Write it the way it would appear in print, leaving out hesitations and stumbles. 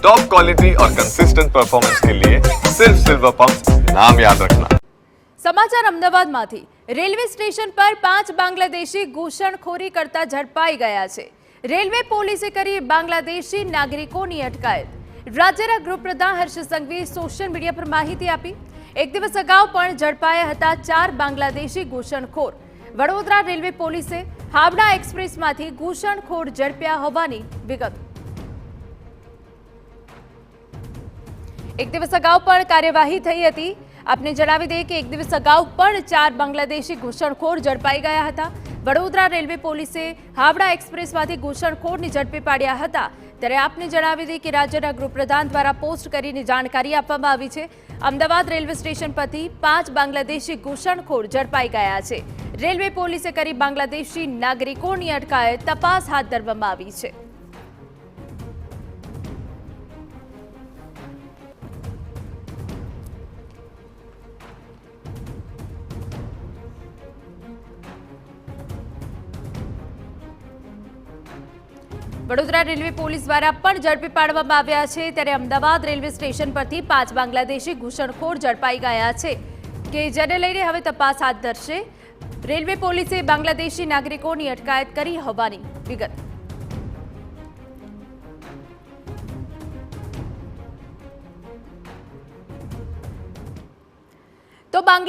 Top quality और consistent performance के लिए सिर्फ सिल्वर पंप नाम याद रखना। સમાચાર અમદાવાદમાંથી રેલવે સ્ટેશન પર 5 બાંગ્લાદેશી ઘૂસણખોરી કરતા ઝડપાઈ ગયા છે। રેલવે પોલીસે કરી બાંગ્લાદેશી નાગરિકોની અટકાયત। રાજ્યના ગૃહપ્રધાન હર્ષ સંઘવીએ સોશિયલ મીડિયા પર માહિતી આપી। એક દિવસ અગાઉ પણ ઝડપાયા હતા 4 બાંગ્લાદેશી ઘૂસણખોર। વડોદરા રેલવે પોલીસે હાવડા એક્સપ્રેસમાંથી ઘૂસણખોર ઝડપ્યા હોવાની વિગત। એક દિવસ અગાઉ પણ કાર્યવાહી થઈ હતી। આપને જણાવી દઈએ કે એક દિવસ અગાઉ પણ 4 બાંગ્લાદેશી ઘૂસણખોર ઝડપાઈ ગયા હતા। વડોદરા રેલવે પોલીસે હાવડા એક્સપ્રેસમાંથી ઘૂસણખોરને ઝડપી પાડ્યા હતા। ત્યારે આપને જણાવી દઈએ કે રાજ્યના ગૃહપ્રધાન દ્વારા પોસ્ટ કરીને જાણકારી આપવામાં આવી છે। અમદાવાદ રેલવે સ્ટેશન પરથી 5 બાંગ્લાદેશી ઘૂસણખોર ઝડપાઈ ગયા છે। રેલવે પોલીસે કરી બાંગ્લાદેશી નાગરિકોની અટકાયત તપાસ હાથ ધરવામાં આવી છે। વડોદરા રેલવે પોલીસ દ્વારા પણ ઝડપી પાડવામાં આવ્યા છે। ત્યારે અમદાવાદ રેલવે સ્ટેશન પરથી 5 બાંગ્લાદેશી ઘૂસણખોર ઝડપાઈ ગયા છે કે જેને લઈને હવે તપાસ હાથ ધરશે। રેલવે પોલીસે બાંગ્લાદેશી નાગરિકોની અટકાયત કરી હોવાની વિગત। તો